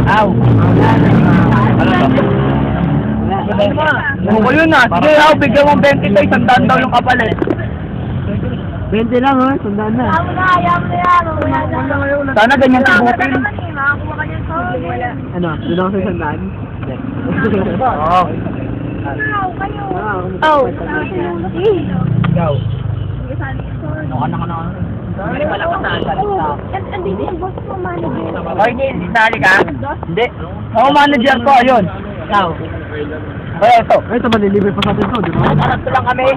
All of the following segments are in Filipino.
Aw. Ano ko yun ah. Sige, aw, bigyan mong 20 tayo. Sandaan daw yung kapalit. 20 lang ha, sandaan na. Ayaw mo na yan. Sana ganyan sibukin. Ano, doon ako sa sandaan? Oo. Oh. Ikaw. Ano? Hindi pala ko saan. Andito yung boss mo, manager. Oy, hindi sali ka? Hindi. Ako manager ko, ayun. Ikaw. Kaya ito. Ito, malilibre pa sa atin to, di ba? Anak ko lang kami.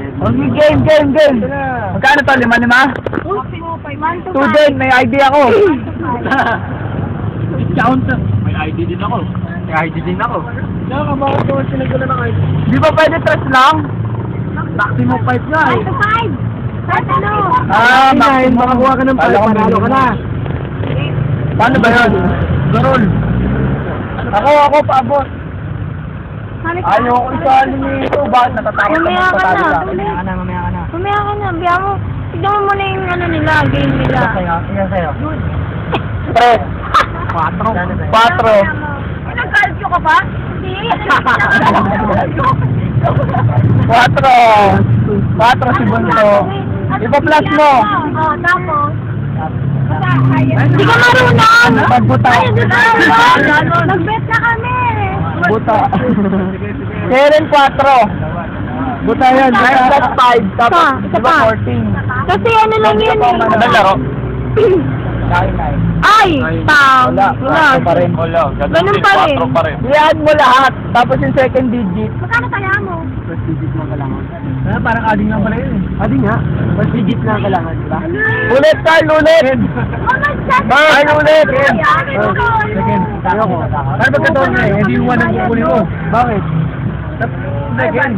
Game. Magkano to? 5-5? 2 din, may ID ako. Count. May ID din ako. Kaya bakit ko sinagula ng ID? Di ba pwede trust lang? Maximum 5 nga eh. 5 ano? Ah, Maximum, makakuha ka ng 5, panalo ka na. Paano ba yun? Garol. Ako, paabot. Ayaw ko isali nito. Bakit natatakot ka Mamaya ka magpatalo na. lang? Mamaya ka na. Biya mo. Tignan mo muna yung ano nila, game nila. Ilan sa'yo? 3. 4. Nag-calcio ka ba? Hindi. 4 si Bunso. Ipa-plus mo. Oo, tapos. Hindi ka marunong! Magbuta. Nag-bet na kami! Buta. Karen 4. Buta yan. 9 plus 5. Tapos, Isa diba pa. 14? Kasi ano lang yun eh. Ano laro? 9. Ay! Pam! Wala pa rin. Ganun pa rin. I-add mo lahat. Tapos yung second digit. Magkano kaya mo? First digit lang kailangan. Parang ading lang pala yun eh. Adi nga. First digit lang kailangan, di ba? Ulit, Carl, ulit! Oh my God! Carl, ulit! Second. Ayoko. Carl, pagkataon nga eh, hindi yung 1 ang kukunin mo. Bakit? Second.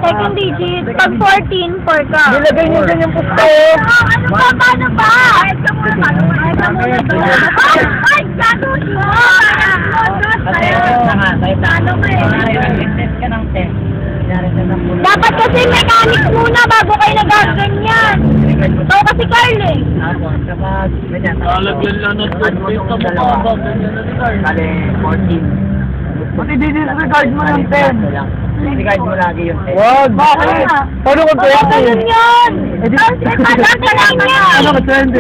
Second digit. Pag 14, 4 ka. Nilagay niyo dyan yung pusto eh. Ano ba? Paano ba? Kahit ka muna. Ay, ganun mo! Ano ba eh? Dapat kasi mechanics muna bago kayo nagaganyan. Ikaw kasi Carl eh. Lalagyan lang ng toothpaste sa mukha ba? Ganyan na ni Carl. Kali 14. Pati disregard mo yung 10. Disregard mo lagi yung 10. Wag! Bakit? Paano kung kaya ko? Ganun yun! Paano ka lang yan? Ano ka 20?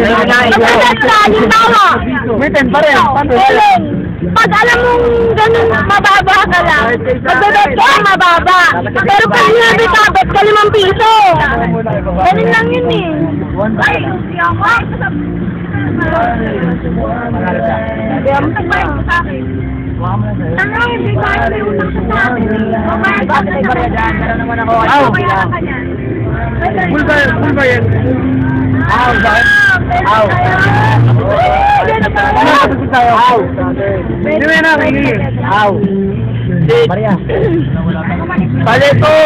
May 10 pa rin. Paano? Kailan? Pag alam mong ganun, mababa ka lang. Magbabet ka, mababa. Pero pag nabit ka 5 piso. Ganun lang yun eh. Ay, hindi ako. Kaya mo sa akin. Tanga, hindi ba may utang sa akin eh. Bakit ay barya dyan? Meron naman ako. Aw! Full ba yan? Aw! Bakit? Aw! Ano ka kasi sa'yo? Aw! Hindi mo yan namin. Aw! Maria. Palito!